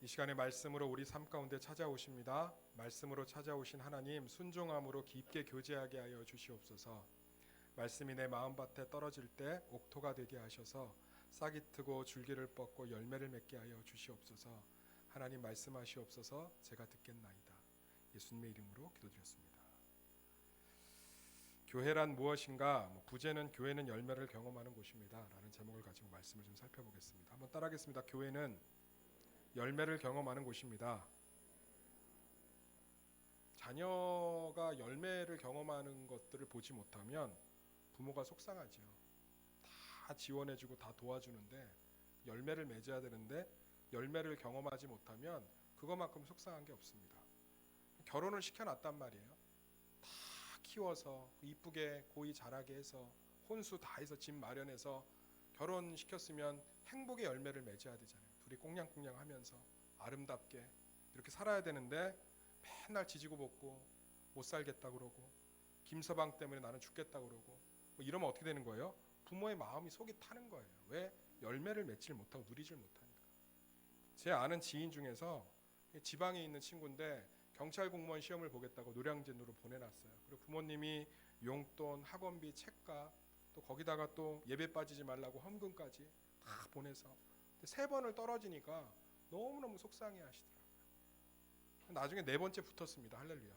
이 시간에 말씀으로 우리 삶 가운데 찾아오십니다. 말씀으로 찾아오신 하나님, 순종함으로 깊게 교제하게 하여 주시옵소서. 말씀이 내 마음밭에 떨어질 때 옥토가 되게 하셔서 싹이 트고 줄기를 뻗고 열매를 맺게 하여 주시옵소서. 하나님 말씀하시옵소서. 제가 듣겠나이다. 예수님의 이름으로 기도드렸습니다. 교회란 무엇인가? 부제는 교회는 열매를 경험하는 곳입니다 라는 제목을 가지고 말씀을 좀 살펴보겠습니다. 한번 따라하겠습니다. 교회는 열매를 경험하는 곳입니다. 자녀가 열매를 경험하는 것들을 보지 못하면 부모가 속상하죠. 다 지원해주고 다 도와주는데 열매를 맺어야 되는데 열매를 경험하지 못하면 그것만큼 속상한 게 없습니다. 결혼을 시켜놨단 말이에요. 다 키워서 이쁘게 고이 자라게 해서 혼수 다 해서 집 마련해서 결혼시켰으면 행복의 열매를 맺어야 되잖아요. 둘이 꽁냥꽁냥 하면서 아름답게 이렇게 살아야 되는데 맨날 지지고 볶고 못 살겠다 그러고 김서방 때문에 나는 죽겠다 그러고 이러면 어떻게 되는 거예요? 부모의 마음이 속이 타는 거예요. 왜? 열매를 맺질 못하고 누리질 못하니까. 제 아는 지인 중에서 지방에 있는 친구인데 경찰 공무원 시험을 보겠다고 노량진으로 보내놨어요. 그리고 부모님이 용돈, 학원비, 책값 또 거기다가 또 예배 빠지지 말라고 헌금까지 다 보내서 3번을 떨어지니까 너무너무 속상해 하시더라고요. 나중에 4번째 붙었습니다. 할렐루야.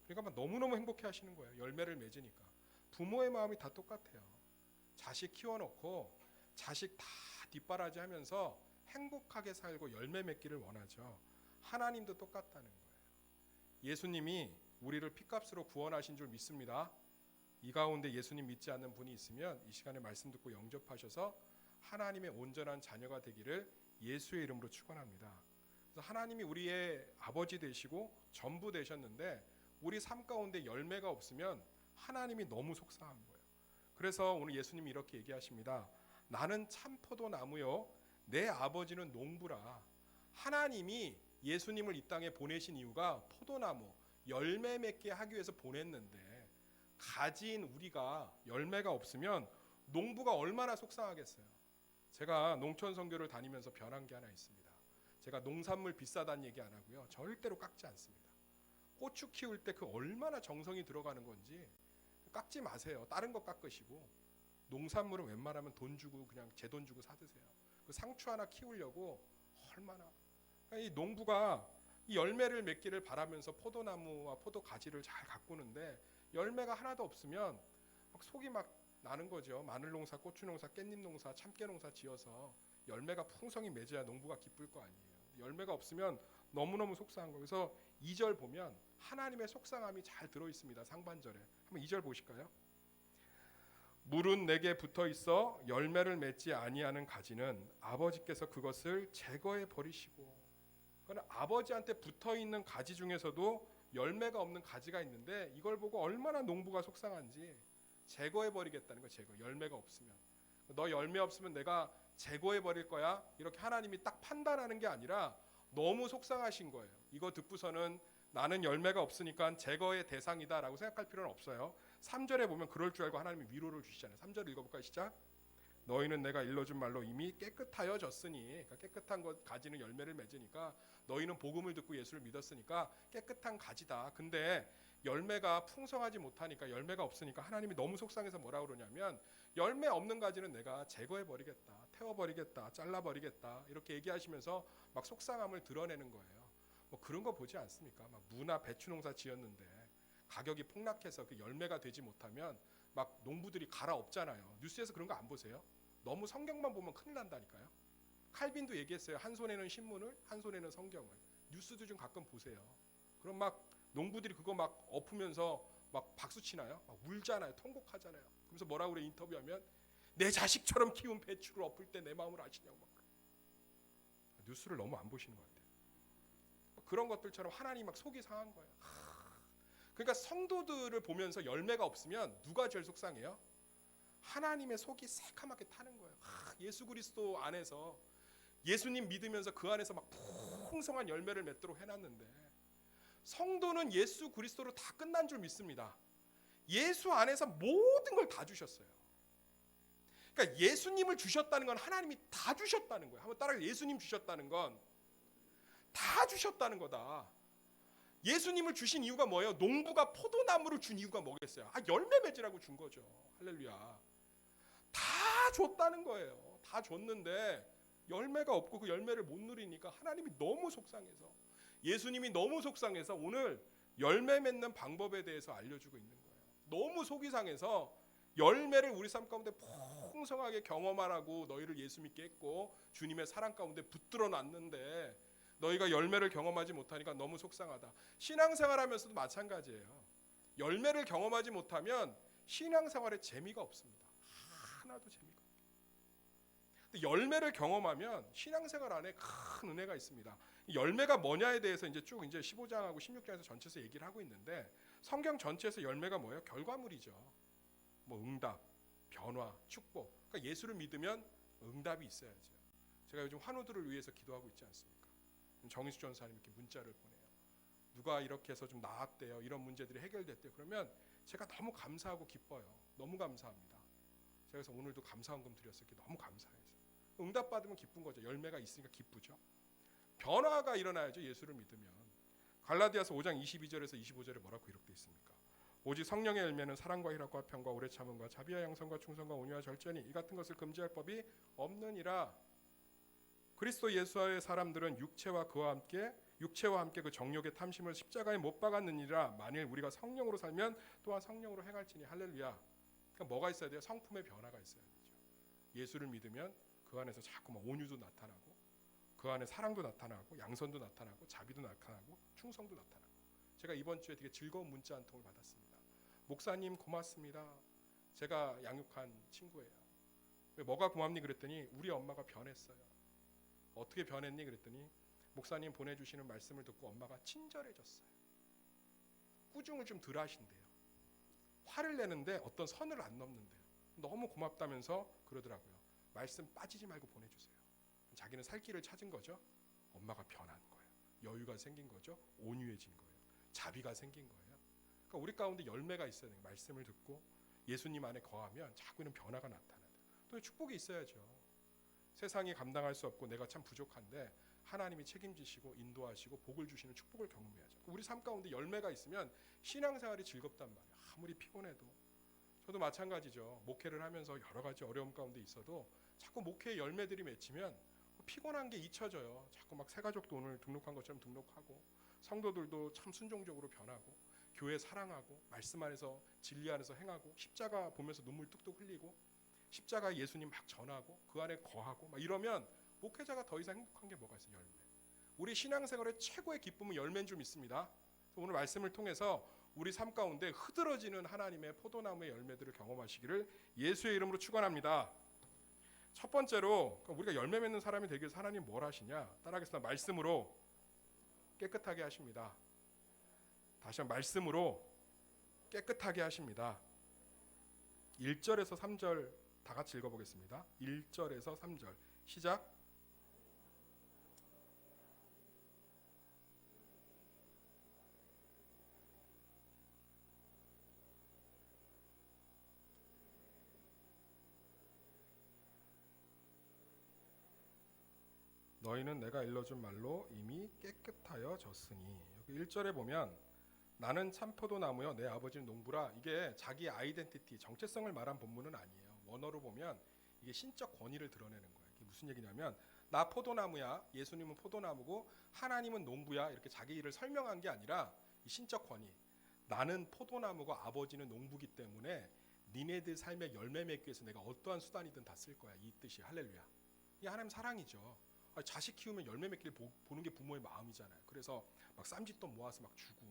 그러니까 너무너무 행복해 하시는 거예요. 열매를 맺으니까. 부모의 마음이 다 똑같아요. 자식 키워놓고 자식 다 뒷바라지 하면서 행복하게 살고 열매 맺기를 원하죠. 하나님도 똑같다는 거예요. 예수님이 우리를 핏값으로 구원하신 줄 믿습니다. 이 가운데 예수님 믿지 않는 분이 있으면 이 시간에 말씀 듣고 영접하셔서 하나님의 온전한 자녀가 되기를 예수의 이름으로 축원합니다. 그래서 하나님이 우리의 아버지 되시고 전부 되셨는데 우리 삶 가운데 열매가 없으면 하나님이 너무 속상한 거예요. 그래서 오늘 예수님이 이렇게 얘기하십니다. 나는 참 포도나무요 내 아버지는 농부라. 하나님이 예수님을 이 땅에 보내신 이유가 포도나무 열매 맺게 하기 위해서 보냈는데 가지인 우리가 열매가 없으면 농부가 얼마나 속상하겠어요. 제가 농촌 선교를 다니면서 변한 게 하나 있습니다. 제가 농산물 비싸다는 얘기 안 하고요. 절대로 깎지 않습니다. 고추 키울 때 그 얼마나 정성이 들어가는 건지 깎지 마세요. 다른 거 깎으시고 농산물은 웬만하면 돈 주고 그냥 제 돈 주고 사 드세요. 그 상추 하나 키우려고 얼마나 이 농부가 이 열매를 맺기를 바라면서 포도나무와 포도 가지를 잘 가꾸는데 열매가 하나도 없으면 막 속이 막 나는 거죠. 마늘 농사, 고추 농사, 깻잎 농사, 참깨 농사 지어서 열매가 풍성히 맺어야 농부가 기쁠 거 아니에요. 열매가 없으면 너무너무 속상한 거예요. 그래서 2절 보면 하나님의 속상함이 잘 들어있습니다. 상반절에 한번 2절 보실까요? 물은 내게 붙어 있어 열매를 맺지 아니하는 가지는 아버지께서 그것을 제거해 버리시고. 그러니까 아버지한테 붙어 있는 가지 중에서도 열매가 없는 가지가 있는데 이걸 보고 얼마나 농부가 속상한지 제거해 버리겠다는 거예요. 제거. 열매가 없으면 너 열매 없으면 내가 제거해 버릴 거야. 이렇게 하나님이 딱 판단하는 게 아니라 너무 속상하신 거예요. 이거 듣고서는 나는 열매가 없으니까 제거의 대상이다라고 생각할 필요는 없어요. 3절에 보면 그럴 줄 알고 하나님이 위로를 주시잖아요. 3절 읽어볼까요? 시작. 너희는 내가 일러준 말로 이미 깨끗하여졌으니, 그러니까 깨끗한 것 가지는 열매를 맺으니까 너희는 복음을 듣고 예수를 믿었으니까 깨끗한 가지다. 근데 열매가 풍성하지 못하니까 열매가 없으니까 하나님이 너무 속상해서 뭐라 그러냐면 열매 없는 가지는 내가 제거해버리겠다, 태워버리겠다, 잘라버리겠다 이렇게 얘기하시면서 막 속상함을 드러내는 거예요. 뭐 그런 거 보지 않습니까? 막 무나 배추 농사 지었는데 가격이 폭락해서 그 열매가 되지 못하면 막 농부들이 갈아엎잖아요. 뉴스에서 그런 거 안 보세요? 너무 성경만 보면 큰일 난다니까요. 칼빈도 얘기했어요. 한 손에는 신문을, 한 손에는 성경을. 뉴스도 좀 가끔 보세요. 그럼 막 농부들이 그거 막 엎으면서 막 박수 치나요? 막 울잖아요. 통곡하잖아요. 그러면서 뭐라고 그래 인터뷰하면 내 자식처럼 키운 배추를 엎을 때 내 마음을 아시냐고 막. 뉴스를 너무 안 보시는 것 같아요. 그런 것들처럼 하나님 막 속이 상한 거예요. 그러니까 성도들을 보면서 열매가 없으면 누가 제일 속상해요? 하나님의 속이 새카맣게 타는 거예요. 예수 그리스도 안에서 예수님 믿으면서 그 안에서 막 풍성한 열매를 맺도록 해놨는데 성도는 예수 그리스도로 다 끝난 줄 믿습니다. 예수 안에서 모든 걸 다 주셨어요. 그러니까 예수님을 주셨다는 건 하나님이 다 주셨다는 거예요. 한번 따라해. 예수님 주셨다는 건 다 주셨다는 거다. 예수님을 주신 이유가 뭐예요? 농부가 포도나무를 준 이유가 뭐겠어요? 열매 맺으라고 준 거죠. 할렐루야. 다 줬다는 거예요. 다 줬는데 열매가 없고 그 열매를 못 누리니까 하나님이 너무 속상해서, 예수님이 너무 속상해서 오늘 열매 맺는 방법에 대해서 알려주고 있는 거예요. 너무 속이 상해서 열매를 우리 삶 가운데 풍성하게 경험하라고 너희를 예수 믿게 했고 주님의 사랑 가운데 붙들어 놨는데 너희가 열매를 경험하지 못하니까 너무 속상하다. 신앙생활하면서도 마찬가지예요. 열매를 경험하지 못하면 신앙생활에 재미가 없습니다. 하나도 재미가 없어요. 근데 열매를 경험하면 신앙생활 안에 큰 은혜가 있습니다. 열매가 뭐냐에 대해서 이제 쭉 이제 15장하고 16장에서 전체에서 얘기를 하고 있는데, 성경 전체에서 열매가 뭐예요? 결과물이죠. 뭐 응답, 변화, 축복. 그러니까 예수를 믿으면 응답이 있어야죠. 제가 요즘 환우들을 위해서 기도하고 있지 않습니까? 정희수 전사님 이렇게 문자를 보내요. 누가 이렇게 해서 좀 나았대요. 이런 문제들이 해결됐대요. 그러면 제가 너무 감사하고 기뻐요. 너무 감사합니다. 제가 그래서 오늘도 감사헌금 드렸을 게 너무 감사해서. 응답 받으면 기쁜 거죠. 열매가 있으니까 기쁘죠. 변화가 일어나야죠. 예수를 믿으면. 갈라디아서 5장 22절에서 25절에 뭐라고 이렇게 돼 있습니까? 오직 성령의 열매는 사랑과 희락과 평과 오래 참음과 자비와 양선과 충성과 온유와 절제니 이 같은 것을 금지할 법이 없느니라. 그리스도 예수의 사람들은 육체와 함께 그 정욕의 탐심을 십자가에 못 박았느니라. 만일 우리가 성령으로 살면 또한 성령으로 행할지니. 할렐루야. 그러니까 뭐가 있어야 돼요? 성품의 변화가 있어야 되죠. 예수를 믿으면 그 안에서 자꾸 막 온유도 나타나고, 그 안에 사랑도 나타나고, 양선도 나타나고, 자비도 나타나고, 충성도 나타나고. 제가 이번 주에 되게 즐거운 문자 한 통을 받았습니다. 목사님 고맙습니다. 제가 양육한 친구예요. 왜 뭐가 고맙니 그랬더니 우리 엄마가 변했어요. 어떻게 변했니 그랬더니 목사님 보내주시는 말씀을 듣고 엄마가 친절해졌어요. 꾸중을 좀 덜 하신대요. 화를 내는데 어떤 선을 안 넘는데요. 너무 고맙다면서 그러더라고요. 말씀 빠지지 말고 보내주세요. 자기는 살 길을 찾은 거죠. 엄마가 변한 거예요. 여유가 생긴 거죠. 온유해진 거예요. 자비가 생긴 거예요. 그러니까 우리 가운데 열매가 있어야 돼요. 말씀을 듣고 예수님 안에 거하면 자꾸 이런 변화가 나타나요. 또 축복이 있어야죠. 세상이 감당할 수 없고 내가 참 부족한데 하나님이 책임지시고 인도하시고 복을 주시는 축복을 경험해야죠. 우리 삶 가운데 열매가 있으면 신앙생활이 즐겁단 말이에요. 아무리 피곤해도. 저도 마찬가지죠. 목회를 하면서 여러 가지 어려움 가운데 있어도 자꾸 목회의 열매들이 맺히면 피곤한 게 잊혀져요. 자꾸 막 새가족도 오늘 등록한 것처럼 등록하고, 성도들도 참 순종적으로 변하고, 교회 사랑하고, 말씀 안에서 진리 안에서 행하고, 십자가 보면서 눈물 뚝뚝 흘리고, 십자가 예수님 막 전하고, 그 안에 거하고 막 이러면 목회자가 더 이상 행복한 게 뭐가 있어요? 열매. 우리 신앙생활의 최고의 기쁨은 열매인 줄 믿습니다. 오늘 말씀을 통해서 우리 삶 가운데 흐드러지는 하나님의 포도나무의 열매들을 경험하시기를 예수의 이름으로 축원합니다. 첫 번째로 우리가 열매 맺는 사람이 되기 위해서 하나님 뭘 하시냐? 따라하겠습니다. 말씀으로 깨끗하게 하십니다. 다시 한번 말씀으로 깨끗하게 하십니다. 1절에서 3절 다 같이 읽어보겠습니다. 1절에서 3절 시작. 너희는 내가 일러준 말로 이미 깨끗하여졌으니. 여기 1절에 보면 나는 참 포도나무여 내 아버지는 농부라. 이게 자기의 아이덴티티, 정체성을 말한 본문은 아니에요. 원어로 보면 이게 신적 권위를 드러내는 거예요. 이게 무슨 얘기냐면 나 포도나무야, 예수님은 포도나무고 하나님은 농부야, 이렇게 자기 일을 설명한 게 아니라 이 신적 권위. 나는 포도나무고 아버지는 농부기 때문에 니네들 삶에 열매 맺기 위해서 내가 어떠한 수단이든 다 쓸 거야. 이 뜻이. 할렐루야. 이게 하나님 사랑이죠. 자식 키우면 열매 맺기를 보는 게 부모의 마음이잖아요. 그래서 막 쌈짓돈 모아서 막 주고,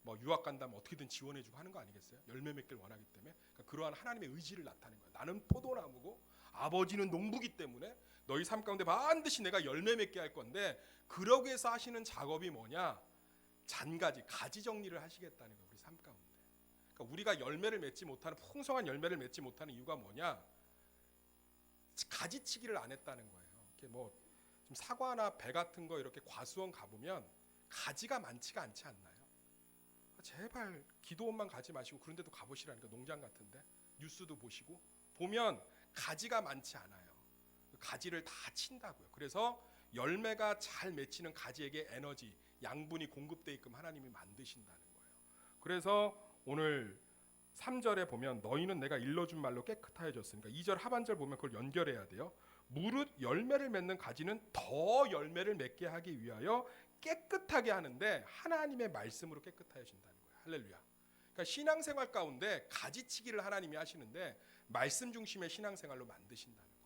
뭐 유학 간다면 어떻게든 지원해주고 하는 거 아니겠어요? 열매 맺기를 원하기 때문에. 그러니까 그러한 하나님의 의지를 나타내는 거예요. 나는 포도나무고 아버지는 농부기 때문에 너희 삶 가운데 반드시 내가 열매 맺게 할 건데, 그러기 위해서 하시는 작업이 뭐냐? 잔가지, 가지 정리를 하시겠다는 거예요. 우리 삶 가운데. 그러니까 우리가 열매를 맺지 못하는, 풍성한 열매를 맺지 못하는 이유가 뭐냐? 가지치기를 안 했다는 거예요. 이렇게 뭐 좀 사과나 배 같은 거 이렇게 과수원 가보면 가지가 많지가 않지 않나요? 제발 기도원만 가지 마시고 그런 데도 가보시라니까. 농장 같은데 뉴스도 보시고 보면 가지가 많지 않아요. 가지를 다 친다고요. 그래서 열매가 잘 맺히는 가지에게 에너지, 양분이 공급되게끔 하나님이 만드신다는 거예요. 그래서 오늘 3절에 보면 너희는 내가 일러준 말로 깨끗하여졌으니까 2절 하반절 보면 그걸 연결해야 돼요. 무릇 열매를 맺는 가지는 더 열매를 맺게 하기 위하여 깨끗하게 하는데 하나님의 말씀으로 깨끗하여진다는 거예요. 할렐루야. 그러니까 신앙생활 가운데 가지치기를 하나님이 하시는데 말씀 중심의 신앙생활로 만드신다는 거예요.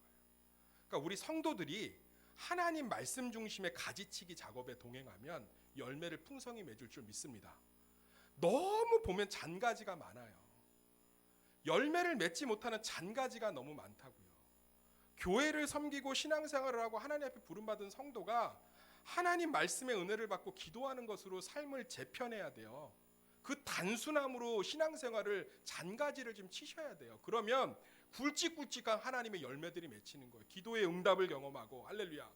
그러니까 우리 성도들이 하나님 말씀 중심의 가지치기 작업에 동행하면 열매를 풍성히 맺을 줄 믿습니다. 너무 보면 잔가지가 많아요. 열매를 맺지 못하는 잔가지가 너무 많다고요. 교회를 섬기고 신앙생활을 하고 하나님 앞에 부름받은 성도가 하나님 말씀의 은혜를 받고 기도하는 것으로 삶을 재편해야 돼요. 그 단순함으로 신앙생활을 잔가지를 좀 치셔야 돼요. 그러면 굵직굵직한 하나님의 열매들이 맺히는 거예요. 기도의 응답을 경험하고 할렐루야.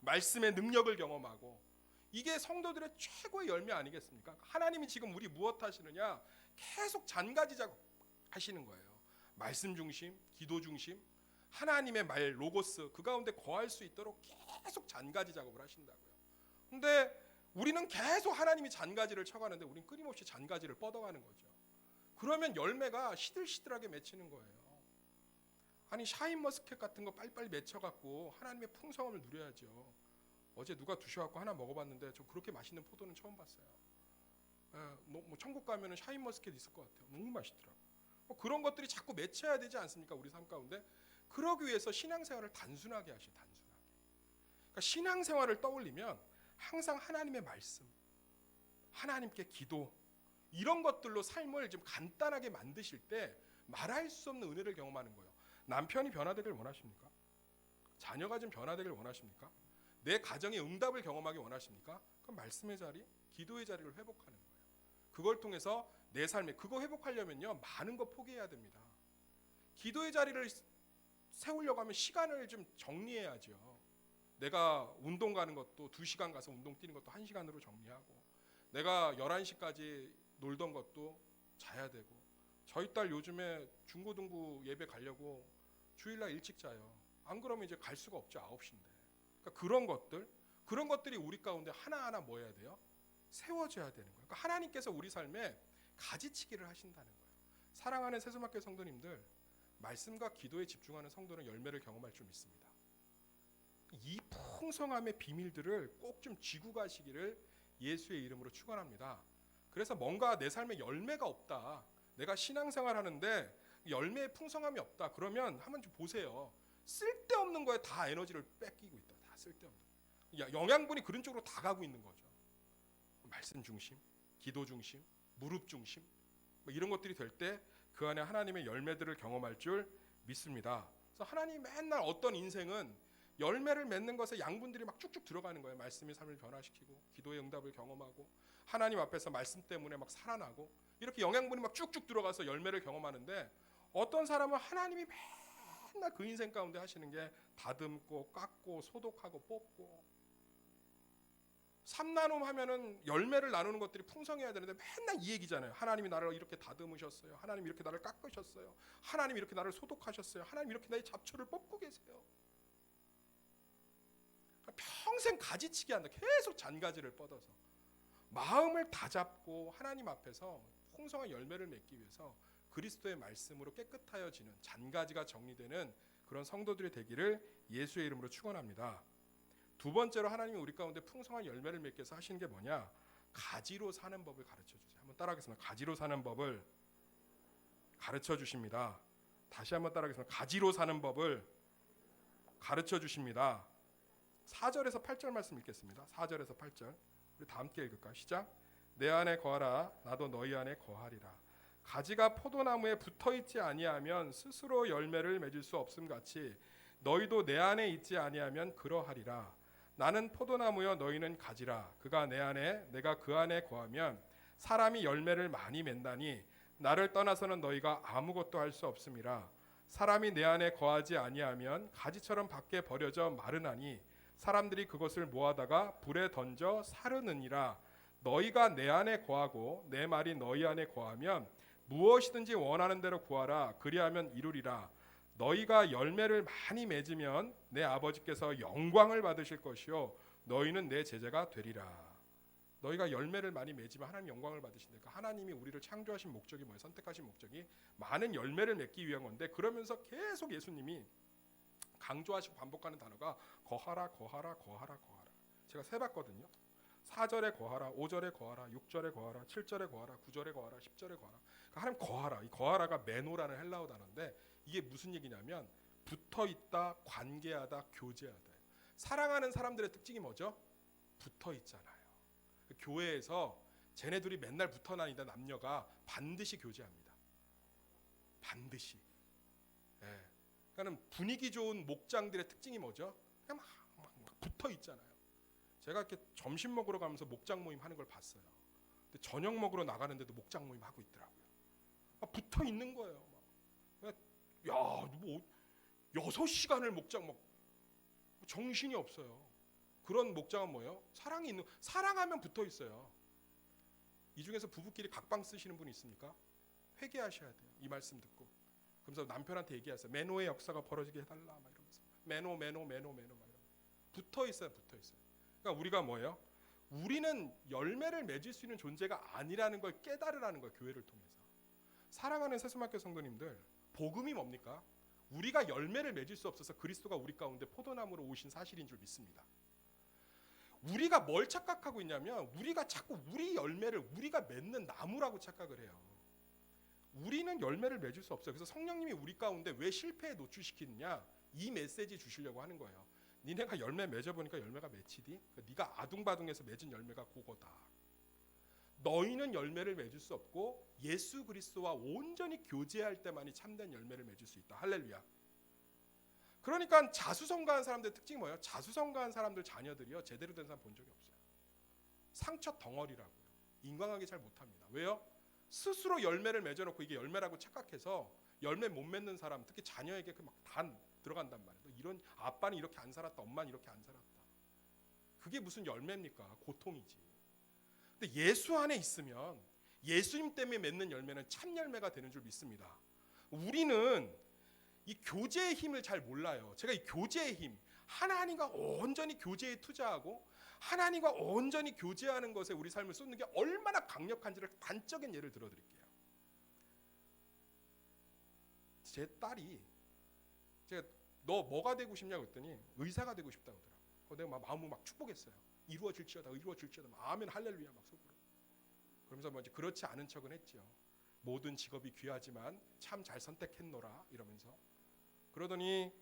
말씀의 능력을 경험하고 이게 성도들의 최고의 열매 아니겠습니까? 하나님이 지금 우리 무엇 하시느냐? 계속 잔가지 작업 하시는 거예요. 말씀 중심, 기도 중심, 하나님의 말 로고스 그 가운데 거할 수 있도록 계속 잔가지 작업을 하신다고요. 근데 우리는 계속 하나님이 잔가지를 쳐가는데 우리는 끊임없이 잔가지를 뻗어가는 거죠. 그러면 열매가 시들시들하게 맺히는 거예요. 아니 샤인머스켓 같은 거 빨리빨리 맺혀갖고 하나님의 풍성함을 누려야죠. 어제 누가 두셔갖고 하나 먹어봤는데 저 그렇게 맛있는 포도는 처음 봤어요. 뭐 천국 가면은 샤인머스켓 있을 것 같아요. 너무 맛있더라고. 그런 것들이 자꾸 맺혀야 되지 않습니까? 우리 삶 가운데. 그러기 위해서 신앙생활을 단순하게 하셔. 단순하게. 그러니까 신앙생활을 떠올리면 항상 하나님의 말씀, 하나님께 기도 이런 것들로 삶을 좀 간단하게 만드실 때 말할 수 없는 은혜를 경험하는 거예요. 남편이 변화되길 원하십니까? 자녀가 좀 변화되길 원하십니까? 내 가정의 응답을 경험하기 원하십니까? 그럼 말씀의 자리, 기도의 자리를 회복하는 거예요. 그걸 통해서 내 삶에 그거 회복하려면요 많은 거 포기해야 됩니다. 기도의 자리를 세우려고 하면 시간을 좀 정리해야죠. 내가 운동 가는 것도 2시간 가서 운동 뛰는 것도 1시간으로 정리하고 내가 11시까지 놀던 것도 자야 되고 저희 딸 요즘에 중고등부 예배 가려고 주일날 일찍 자요. 안 그러면 이제 갈 수가 없죠. 9시인데. 그러니까 그런 것들이 우리 가운데 하나하나 뭐 해야 돼요? 세워져야 되는 거예요. 그러니까 하나님께서 우리 삶에 가지치기를 하신다는 거예요. 사랑하는 세수마켓 성도님들, 말씀과 기도에 집중하는 성도는 열매를 경험할 줄 믿습니다. 이 풍성함의 비밀들을 꼭 좀 쥐고 가시기를 예수의 이름으로 축원합니다. 그래서 뭔가 내 삶에 열매가 없다. 내가 신앙생활 하는데 열매의 풍성함이 없다. 그러면 한번 좀 보세요. 쓸데없는 거에 다 에너지를 뺏기고 있다. 다 쓸데없는 거. 영양분이 그런 쪽으로 다 가고 있는 거죠. 말씀 중심, 기도 중심, 무릎 중심 뭐 이런 것들이 될 때 그 안에 하나님의 열매들을 경험할 줄 믿습니다. 그래서 하나님이 맨날 어떤 인생은 열매를 맺는 것에 양분들이 막 쭉쭉 들어가는 거예요. 말씀이 삶을 변화시키고 기도의 응답을 경험하고 하나님 앞에서 말씀 때문에 막 살아나고 이렇게 영양분이 막 쭉쭉 들어가서 열매를 경험하는데 어떤 사람은 하나님이 맨날 그 인생 가운데 하시는 게 다듬고 깎고 소독하고 뽑고 삼나눔 하면은 열매를 나누는 것들이 풍성해야 되는데 맨날 이 얘기잖아요. 하나님이 나를 이렇게 다듬으셨어요. 하나님이 이렇게 나를 깎으셨어요. 하나님이 이렇게 나를 소독하셨어요. 하나님이 이렇게 나의 잡초를 뽑고 계세요. 평생 가지치기 한다. 계속 잔가지를 뻗어서 마음을 다잡고 하나님 앞에서 풍성한 열매를 맺기 위해서 그리스도의 말씀으로 깨끗하여지는 잔가지가 정리되는 그런 성도들이 되기를 예수의 이름으로 축원합니다. 두 번째로 하나님이 우리 가운데 풍성한 열매를 맺게 해서 하시는 게 뭐냐? 가지로 사는 법을 가르쳐 주세요. 한번 따라하겠습니다. 가지로 사는 법을 가르쳐 주십니다. 다시 한번 따라하겠습니다. 가지로 사는 법을 가르쳐 주십니다. 4절에서 8절 말씀 읽겠습니다. 4절에서 8절 우리 다 함께 읽을까요? 시작. 내 안에 거하라 나도 너희 안에 거하리라. 가지가 포도나무에 붙어있지 아니하면 스스로 열매를 맺을 수 없음 같이 너희도 내 안에 있지 아니하면 그러하리라. 나는 포도나무여 너희는 가지라. 그가 내 안에 내가 그 안에 거하면 사람이 열매를 많이 맺나니 나를 떠나서는 너희가 아무것도 할 수 없음이라. 사람이 내 안에 거하지 아니하면 가지처럼 밖에 버려져 마르나니 사람들이 그것을 모아다가 불에 던져 사르느니라. 너희가 내 안에 거하고 내 말이 너희 안에 거하면 무엇이든지 원하는 대로 구하라. 그리하면 이루리라. 너희가 열매를 많이 맺으면 내 아버지께서 영광을 받으실 것이요 너희는 내 제자가 되리라. 너희가 열매를 많이 맺으면 하나님 영광을 받으신다니까. 하나님이 우리를 창조하신 목적이 뭐예요? 선택하신 목적이 많은 열매를 맺기 위한 건데, 그러면서 계속 예수님이 강조하시고 반복하는 단어가 거하라 거하라 거하라 거하라. 제가 세봤거든요. 4절에 거하라, 5절에 거하라, 6절에 거하라, 7절에 거하라, 9절에 거하라, 10절에 거하라. 그러니까 하나님 거하라. 이 거하라가 메노라는 헬라어 단어인데 이게 무슨 얘기냐면 붙어있다, 관계하다, 교제하다. 사랑하는 사람들의 특징이 뭐죠? 붙어있잖아요. 교회에서 쟤네들이 맨날 붙어 다니다 남녀가 반드시 교제합니다. 반드시. 예. 그러니까 분위기 좋은 목장들의 특징이 뭐죠? 그냥 막 붙어 있잖아요. 제가 이렇게 점심 먹으러 가면서 목장 모임 하는 걸 봤어요. 근데 저녁 먹으러 나가는데도 목장 모임 하고 있더라고요. 붙어 있는 거예요. 야, 뭐 6시간을 목장 막 정신이 없어요. 그런 목장은 뭐예요? 사랑이 있는, 사랑하면 붙어 있어요. 이 중에서 부부끼리 각방 쓰시는 분이 있습니까? 회개하셔야 돼요. 이 말씀 듣고. 그러면서 남편한테 얘기하세요. 매노의 역사가 벌어지게 해달라 막 이러면서 매노 막 이러면서 붙어 있어요. 붙어 있어요. 그러니까 우리가 뭐예요? 우리는 열매를 맺을 수 있는 존재가 아니라는 걸 깨달으라는 거예요. 교회를 통해서. 사랑하는 세수막교 성도님들, 복음이 뭡니까? 우리가 열매를 맺을 수 없어서 그리스도가 우리 가운데 포도나무로 오신 사실인 줄 믿습니다. 우리가 뭘 착각하고 있냐면 우리가 자꾸 우리 열매를 우리가 맺는 나무라고 착각을 해요. 우리는 열매를 맺을 수 없어요. 그래서 성령님이 우리 가운데 왜 실패에 노출시키느냐, 이 메시지 주시려고 하는 거예요. 니네가 열매 맺어보니까 열매가 맺히디? 네가 아둥바둥해서 맺은 열매가 그거다. 너희는 열매를 맺을 수 없고 예수 그리스도와 온전히 교제할 때만이 참된 열매를 맺을 수 있다. 할렐루야. 그러니까 자수성가한 사람들의 특징이 뭐예요? 자수성가한 사람들 자녀들이요, 제대로 된 사람 본 적이 없어요. 상처 덩어리라고요. 인간관계 잘 못합니다. 왜요? 스스로 열매를 맺어놓고 이게 열매라고 착각해서 열매 못 맺는 사람, 특히 자녀에게 막 단 들어간단 말이에요. 이런 아빠는 이렇게 안 살았다, 엄마는 이렇게 안 살았다. 그게 무슨 열매입니까? 고통이지. 근데 예수 안에 있으면 예수님 때문에 맺는 열매는 참 열매가 되는 줄 믿습니다. 우리는 이 교제의 힘을 잘 몰라요. 제가 이 교제의 힘, 하나님과 온전히 교제에 투자하고 하나님과 온전히 교제하는 것에 우리 삶을 쏟는 게 얼마나 강력한지를 단적인 예를 들어드릴게요. 제 딸이, 제가 너 뭐가 되고 싶냐고 했더니 의사가 되고 싶다고 하더라고요. 내가 막 마음을 막 축복했어요. 이루어질지어다, 이루어질지어다. 아멘, 할렐루야 막 속으로. 그러면서 뭐 이제 그렇지 않은 척은 했죠. 모든 직업이 귀하지만 참 잘 선택했노라 이러면서. 그러더니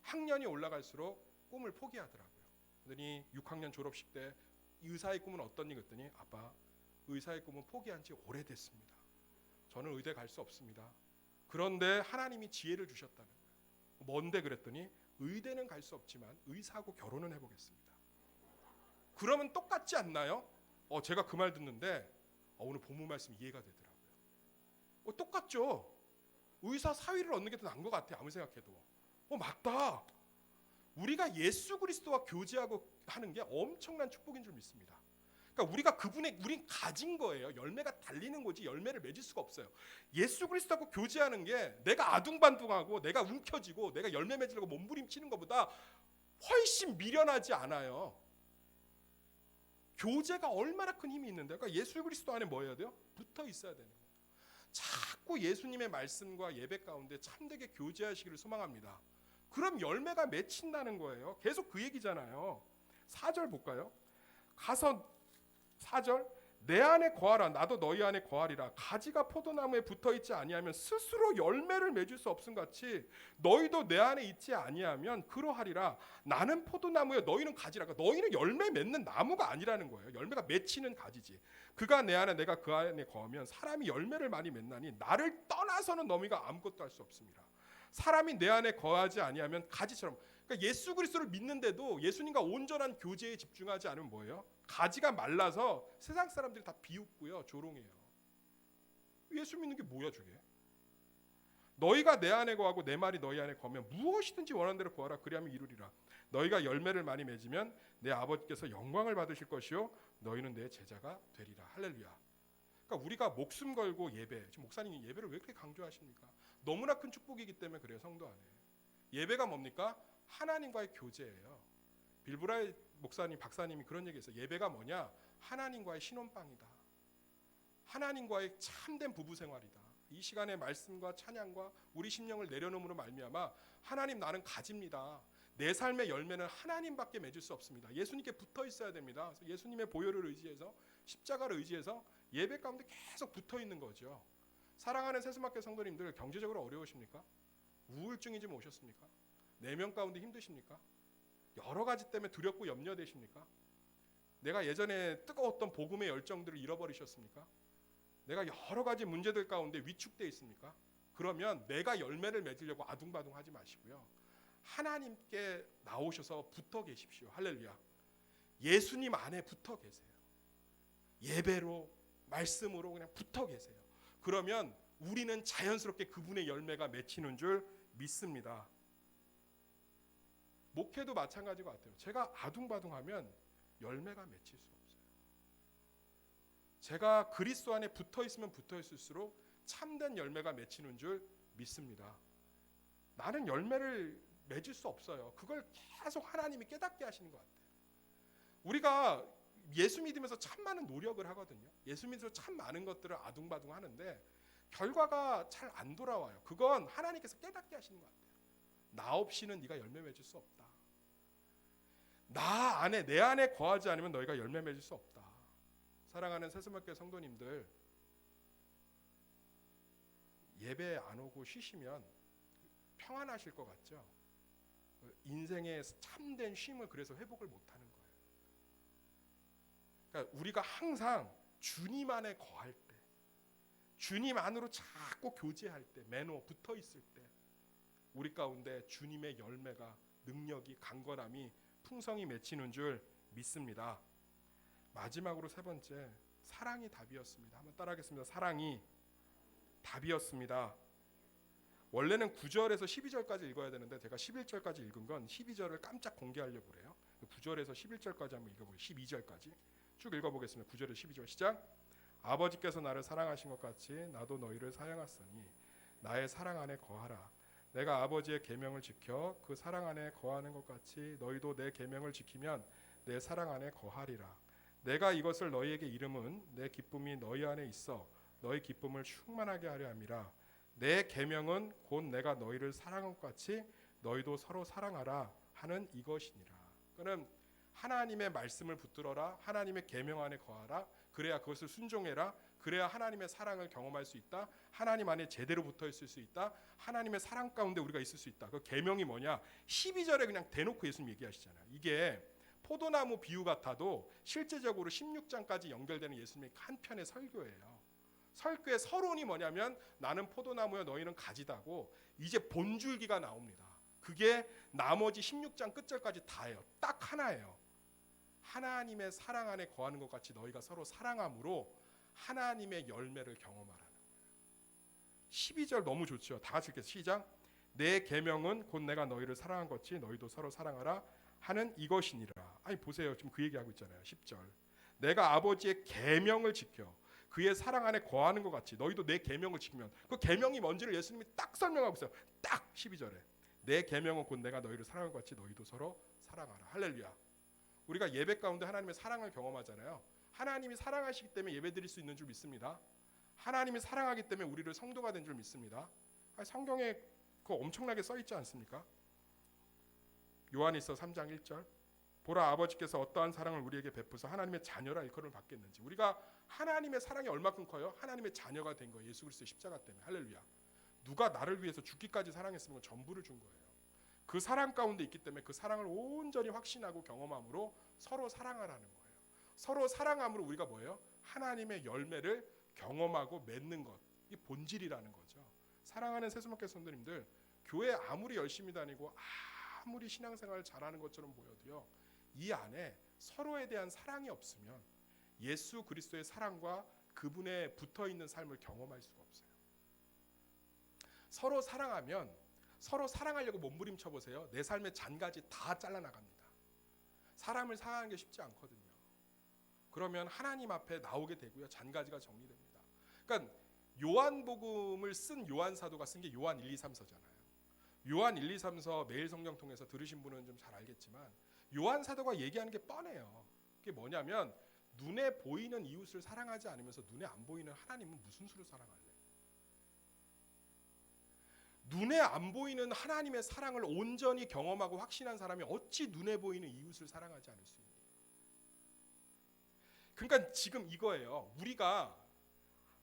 학년이 올라갈수록 꿈을 포기하더라고요. 그러더니 6학년 졸업식 때 의사의 꿈은 어떠니 그랬더니 아빠, 의사의 꿈은 포기한 지 오래됐습니다. 저는 의대 갈 수 없습니다. 그런데 하나님이 지혜를 주셨다는 거예요. 뭔데 그랬더니 의대는 갈 수 없지만 의사하고 결혼은 해보겠습니다. 그러면 똑같지 않나요? 제가 그 말 듣는데 오늘 본문 말씀 이해가 되더라고요. 똑같죠. 의사 사위를 얻는 게 더 나은 것 같아요. 아무리 생각해도. 맞다. 우리가 예수 그리스도와 교제하고 하는 게 엄청난 축복인 줄 믿습니다. 그러니까 우린 가진 거예요. 열매가 달리는 거지 열매를 맺을 수가 없어요. 예수 그리스도하고 교제하는 게 내가 아둥바둥하고 내가 움켜쥐고 내가 열매 맺으려고 몸부림치는 것보다 훨씬 미련하지 않아요. 교제가 얼마나 큰 힘이 있는데, 그러니까 예수 그리스도 안에 뭐 해야 돼요? 붙어 있어야 되는 거예요. 자꾸 예수님의 말씀과 예배 가운데 참되게 교제하시기를 소망합니다. 그럼 열매가 맺힌다는 거예요. 계속 그 얘기잖아요. 4절 볼까요? 가서 4절, 내 안에 거하라, 나도 너희 안에 거하리라. 가지가 포도나무에 붙어있지 아니하면 스스로 열매를 맺을 수 없음 같이 너희도 내 안에 있지 아니하면 그러하리라. 나는 포도나무여 너희는 가지라. 그러니까 너희는 열매 맺는 나무가 아니라는 거예요. 열매가 맺히는 가지지. 그가 내 안에 내가 그 안에 거하면 사람이 열매를 많이 맺나니 나를 떠나서는 너희가 아무것도 할 수 없습니다. 사람이 내 안에 거하지 아니하면 가지처럼. 그러니까 예수 그리스도를 믿는데도 예수님과 온전한 교제에 집중하지 않으면 뭐예요? 가지가 말라서 세상 사람들이 다 비웃고요, 조롱해요. 예수 믿는 게 뭐야 저게? 너희가 내 안에 거하고 내 말이 너희 안에 거하면 무엇이든지 원하는 대로 구하라. 그리하면 이루리라. 너희가 열매를 많이 맺으면 내 아버지께서 영광을 받으실 것이요 너희는 내 제자가 되리라. 할렐루야. 그러니까 우리가 목숨 걸고 예배, 지금 목사님이 예배를 왜 그렇게 강조하십니까? 너무나 큰 축복이기 때문에 그래요. 성도 안에 예배가 뭡니까? 하나님과의 교제예요. 빌브라이 목사님, 박사님이 그런 얘기했어요. 예배가 뭐냐? 하나님과의 신혼방이다. 하나님과의 참된 부부 생활이다. 이 시간에 말씀과 찬양과 우리 심령을 내려놓음으로 말미암아 하나님 나는 가집니다. 내 삶의 열매는 하나님밖에 맺을 수 없습니다. 예수님께 붙어 있어야 됩니다. 그래서 예수님의 보혈을 의지해서 십자가를 의지해서 예배 가운데 계속 붙어 있는 거죠. 사랑하는 새수막교 성도님들, 경제적으로 어려우십니까? 우울증이 좀 오셨습니까? 내면 가운데 힘드십니까? 여러 가지 때문에 두렵고 염려되십니까? 내가 예전에 뜨거웠던 복음의 열정들을 잃어버리셨습니까? 내가 여러 가지 문제들 가운데 위축되어 있습니까? 그러면 내가 열매를 맺으려고 아둥바둥하지 마시고요. 하나님께 나오셔서 붙어 계십시오. 할렐루야. 예수님 안에 붙어 계세요. 예배로, 말씀으로 그냥 붙어 계세요. 그러면 우리는 자연스럽게 그분의 열매가 맺히는 줄 믿습니다. 목회도 마찬가지 같아요. 제가 아둥바둥하면 열매가 맺힐 수 없어요. 제가 그리스도 안에 붙어 있으면 붙어 있을수록 참된 열매가 맺히는 줄 믿습니다. 나는 열매를 맺을 수 없어요. 그걸 계속 하나님이 깨닫게 하시는 것 같아요. 우리가 예수 믿으면서 참 많은 노력을 하거든요. 예수 믿으면서 참 많은 것들을 아둥바둥 하는데 결과가 잘 안 돌아와요. 그건 하나님께서 깨닫게 하시는 것 같아요. 나 없이는 네가 열매 맺을 수 없다. 나 안에, 내 안에 거하지 않으면 너희가 열매 맺을 수 없다. 사랑하는 새수막교 성도님들, 예배 안 오고 쉬시면 평안하실 것 같죠? 인생의 참된 쉼을 그래서 회복을 못하는 거예요. 그러니까 우리가 항상 주님 안에 거할 때, 주님 안으로 자꾸 교제할 때, 매너 붙어 있을 때 우리 가운데 주님의 열매가, 능력이, 강건함이, 풍성이 맺히는 줄 믿습니다. 마지막으로 세 번째, 사랑이 답이었습니다. 한번 따라하겠습니다. 사랑이 답이었습니다. 원래는 9절에서 12절까지 읽어야 되는데 제가 11절까지 읽은 건 12절을 깜짝 공개하려고 그래요. 9절에서 11절까지 한번 읽어보겠습니다. 12절까지 쭉 읽어보겠습니다. 9절에서 12절 시작. 아버지께서 나를 사랑하신 것 같이 나도 너희를 사랑하였으니 나의 사랑 안에 거하라. 내가 아버지의 계명을 지켜 그 사랑 안에 거하는 것 같이 너희도 내 계명을 지키면 내 사랑 안에 거하리라. 내가 이것을 너희에게 이름은 내 기쁨이 너희 안에 있어 너희 기쁨을 충만하게 하려 함이라. 내 계명은 곧 내가 너희를 사랑한 것 같이 너희도 서로 사랑하라 하는 이것이니라. 그는 하나님의 말씀을 붙들어라. 하나님의 계명 안에 거하라. 그래야 그것을 순종해라. 그래야 하나님의 사랑을 경험할 수 있다. 하나님 안에 제대로 붙어 있을 수 있다. 하나님의 사랑 가운데 우리가 있을 수 있다. 그 계명이 뭐냐? 12절에 그냥 대놓고 예수님 얘기하시잖아요. 이게 포도나무 비유 같아도 실제적으로 16장까지 연결되는 예수님의 한 편의 설교예요. 설교의 서론이 뭐냐면 나는 포도나무여 너희는 가지다고 이제 본줄기가 나옵니다. 그게 나머지 16장 끝절까지 다예요. 딱 하나예요. 하나님의 사랑 안에 거하는 것 같이 너희가 서로 사랑함으로 하나님의 열매를 경험하라는 거예요. 12절 너무 좋죠. 다 같이 읽겠습니다. 시작. 내 계명은 곧 내가 너희를 사랑한 것 같이 너희도 서로 사랑하라 하는 이것이니라. 아니 보세요. 지금 그 얘기하고 있잖아요. 10절. 내가 아버지의 계명을 지켜 그의 사랑 안에 거하는 것 같이 너희도 내 계명을 지키면, 그 계명이 뭔지를 예수님이 딱 설명하고 있어요. 딱 12절에 내 계명은 곧 내가 너희를 사랑한 것 같이 너희도 서로 사랑하라. 할렐루야. 우리가 예배 가운데 하나님의 사랑을 경험하잖아요. 하나님이 사랑하시기 때문에 예배드릴 수 있는 줄 믿습니다. 하나님이 사랑하기 때문에 우리를 성도가 된 줄 믿습니다. 성경에 그거 엄청나게 써 있지 않습니까? 요한일서 3장 1절. 보라 아버지께서 어떠한 사랑을 우리에게 베푸사 하나님의 자녀라 일컬음을 받겠는지. 우리가 하나님의 사랑이 얼마큼 커요? 하나님의 자녀가 된 거예요. 예수 그리스도의 십자가 때문에. 할렐루야. 누가 나를 위해서 죽기까지 사랑했으면 전부를 준 거예요. 그 사랑 가운데 있기 때문에 그 사랑을 온전히 확신하고 경험함으로 서로 사랑하라는 거예요. 서로 사랑함으로 우리가 뭐예요? 하나님의 열매를 경험하고 맺는 것. 이게 본질이라는 거죠. 사랑하는 새수목회 성도님들, 교회 아무리 열심히 다니고 아무리 신앙생활을 잘하는 것처럼 보여도요, 이 안에 서로에 대한 사랑이 없으면 예수 그리스도의 사랑과 그분에 붙어있는 삶을 경험할 수가 없어요. 서로 사랑하면 서로 사랑하려고 몸부림쳐 보세요. 내 삶의 잔가지 다 잘라나갑니다. 사람을 사랑하는 게 쉽지 않거든요. 그러면 하나님 앞에 나오게 되고요. 잔가지가 정리됩니다. 그러니까 요한복음을 쓴 요한 사도가 쓴 게 요한 1, 2, 3서잖아요. 요한 1, 2, 3서 매일 성경 통해서 들으신 분은 좀 잘 알겠지만 요한 사도가 얘기하는 게 뻔해요. 그게 뭐냐면 눈에 보이는 이웃을 사랑하지 않으면서 눈에 안 보이는 하나님은 무슨 수로 사랑할래? 눈에 안 보이는 하나님의 사랑을 온전히 경험하고 확신한 사람이 어찌 눈에 보이는 이웃을 사랑하지 않을 수 있니? 그러니까 지금 이거예요. 우리가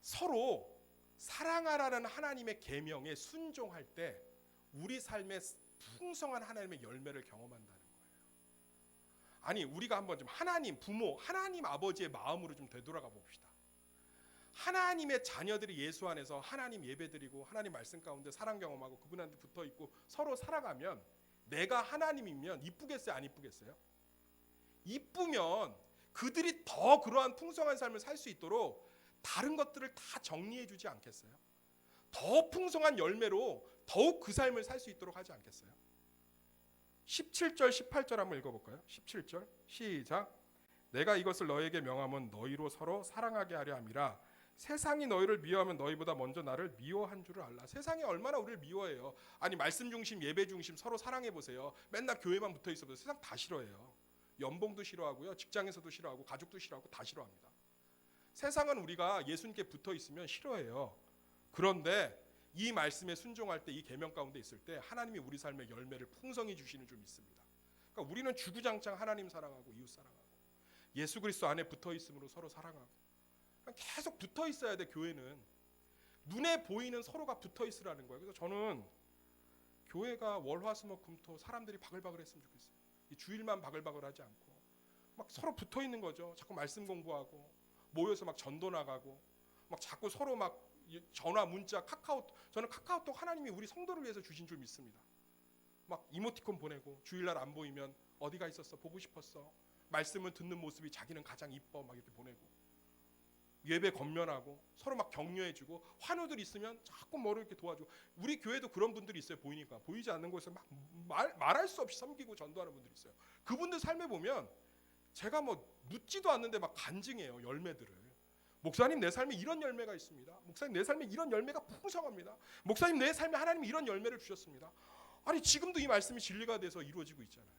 서로 사랑하라는 하나님의 계명에 순종할 때 우리 삶에 풍성한 하나님의 열매를 경험한다는 거예요. 아니, 우리가 한번 좀 하나님 부모, 하나님 아버지의 마음으로 좀 되돌아가 봅시다. 하나님의 자녀들이 예수 안에서 하나님 예배드리고 하나님 말씀 가운데 사랑 경험하고 그분한테 붙어 있고 서로 살아가면 내가 하나님이면 이쁘겠어요, 안 이쁘겠어요? 이쁘면 그들이 더 그러한 풍성한 삶을 살 수 있도록 다른 것들을 다 정리해 주지 않겠어요? 더 풍성한 열매로 더욱 그 삶을 살 수 있도록 하지 않겠어요? 17절 18절 한번 읽어볼까요? 17절 시작. 내가 이것을 너에게 명함은 너희로 서로 사랑하게 하려 함이라. 세상이 너희를 미워하면 너희보다 먼저 나를 미워한 줄을 알라. 세상이 얼마나 우리를 미워해요. 아니, 말씀 중심, 예배 중심 서로 사랑해 보세요. 맨날 교회만 붙어 있어도 세상 다 싫어해요. 연봉도 싫어하고요, 직장에서도 싫어하고, 가족도 싫어하고, 다 싫어합니다. 세상은 우리가 예수님께 붙어 있으면 싫어해요. 그런데 이 말씀에 순종할 때, 이 계명 가운데 있을 때 하나님이 우리 삶의 열매를 풍성히 주시는 줄 믿습니다. 그러니까 우리는 주구장창 하나님 사랑하고 이웃 사랑하고 예수 그리스도 안에 붙어 있음으로 서로 사랑하고 계속 붙어 있어야 돼. 교회는 눈에 보이는 서로가 붙어 있으라는 거예요. 그래서 저는 교회가 월화수목금토 사람들이 바글바글했으면 좋겠어요. 이 주일만 바글바글하지 않고 막 서로 붙어 있는 거죠. 자꾸 말씀 공부하고 모여서 막 전도 나가고 막 자꾸 서로 막 전화, 문자, 저는 카카오톡 하나님이 우리 성도를 위해서 주신 줄 믿습니다. 막 이모티콘 보내고 주일날 안 보이면 어디가 있었어? 보고 싶었어. 말씀을 듣는 모습이 자기는 가장 이뻐. 막 이렇게 보내고 예배 건면하고 서로 막 격려해주고 환우들 있으면 자꾸 뭐를 이렇게 도와주고. 우리 교회도 그런 분들이 있어요. 보이니까 보이지 않는 곳에서 막 말할 수 없이 섬기고 전도하는 분들이 있어요. 그분들 삶에 보면 제가 뭐 묻지도 않는데 막 간증해요. 열매들을. 목사님, 내 삶에 이런 열매가 있습니다. 목사님, 내 삶에 이런 열매가 풍성합니다. 목사님, 내 삶에 하나님이 이런 열매를 주셨습니다. 아니, 지금도 이 말씀이 진리가 돼서 이루어지고 있잖아요.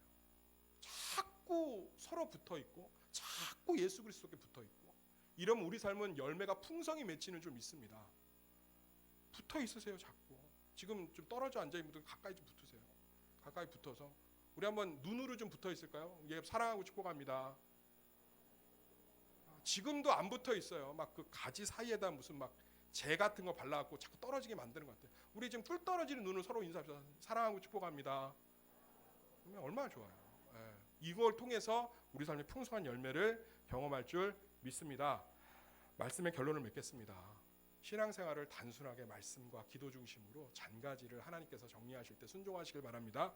자꾸 서로 붙어 있고 자꾸 예수 그리스도께 붙어 있고 이러면 우리 삶은 열매가 풍성히 맺히는 줄 믿습니다. 붙어 있으세요. 자꾸. 지금 좀 떨어져 앉아 있는 분들 가까이 좀 붙으세요. 가까이 붙어서 우리 한번 눈으로 좀 붙어 있을까요? 예, 사랑하고 축복합니다. 지금도 안 붙어 있어요. 막 그 가지 사이에다 무슨 막 재 같은 거 발라갖고 자꾸 떨어지게 만드는 것 같아요. 우리 지금 뿔 떨어지는 눈을 서로 인사합시다. 사랑하고 축복합니다. 그러면 얼마나 좋아요. 예. 이걸 통해서 우리 삶의 풍성한 열매를 경험할 줄 믿습니다. 말씀의 결론을 맺겠습니다. 신앙생활을 단순하게 말씀과 기도 중심으로 잔가지를 하나님께서 정리하실 때 순종하시길 바랍니다.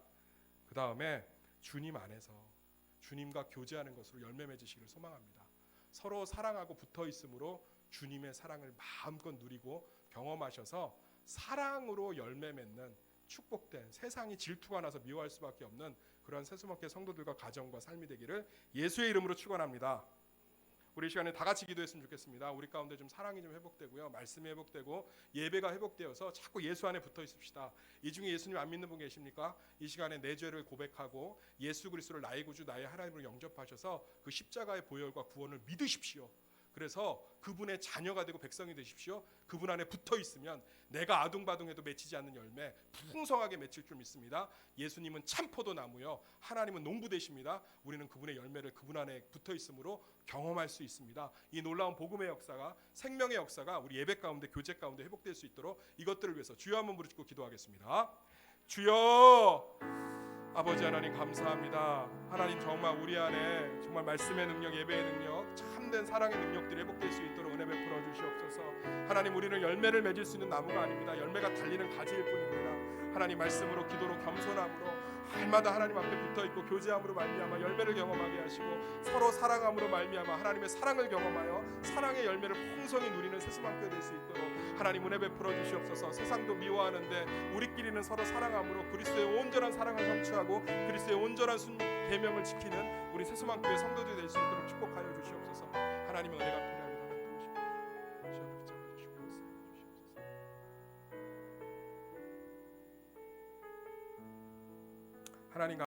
그 다음에 주님 안에서 주님과 교제하는 것으로 열매 맺으시기를 소망합니다. 서로 사랑하고 붙어 있으므로 주님의 사랑을 마음껏 누리고 경험하셔서 사랑으로 열매 맺는 축복된, 세상이 질투가 나서 미워할 수밖에 없는 그런 세수목회 성도들과 가정과 삶이 되기를 예수의 이름으로 축원합니다. 우리 이 시간에 다 같이 기도했으면 좋겠습니다. 우리 가운데 좀 사랑이 좀 회복되고요, 말씀이 회복되고 예배가 회복되어서 자꾸 예수 안에 붙어 있읍시다. 이 중에 예수님 안 믿는 분 계십니까? 이 시간에 내 죄를 고백하고 예수 그리스도를 나의 구주 나의 하나님으로 영접하셔서 그 십자가의 보혈과 구원을 믿으십시오. 그래서 그분의 자녀가 되고 백성이 되십시오. 그분 안에 붙어 있으면 내가 아둥바둥해도 맺히지 않는 열매 풍성하게 맺힐 줄 믿습니다. 예수님은 참 포도나무요, 하나님은 농부 되십니다. 우리는 그분의 열매를 그분 안에 붙어 있으므로 경험할 수 있습니다. 이 놀라운 복음의 역사가, 생명의 역사가 우리 예배 가운데, 교제 가운데 회복될 수 있도록 이것들을 위해서 주여 한번 부르짖고 기도하겠습니다. 주여, 아버지 하나님 감사합니다. 하나님, 정말 우리 안에 정말 말씀의 능력, 예배의 능력, 참된 사랑의 능력들이 회복될 수 있도록 은혜 베풀어 주시옵소서. 하나님, 우리는 열매를 맺을 수 있는 나무가 아닙니다. 열매가 달리는 가지일 뿐입니다. 하나님, 말씀으로, 기도로, 겸손함으로 날마다 하나님 앞에 붙어있고 교제함으로 말미암아 열매를 경험하게 하시고 서로 사랑함으로 말미암아 하나님의 사랑을 경험하여 사랑의 열매를 풍성히 누리는 세수만교회 될 수 있도록 하나님 은혜 베풀어 주시옵소서. 세상도 미워하는데 우리끼리는 서로 사랑함으로 그리스도의 온전한 사랑을 성취하고 그리스도의 온전한 계명을 지키는 우리 세수만교회 성도들이 될 수 있도록 축복하여 주시옵소서. 하나님의 은혜가 필요합니다. 하나님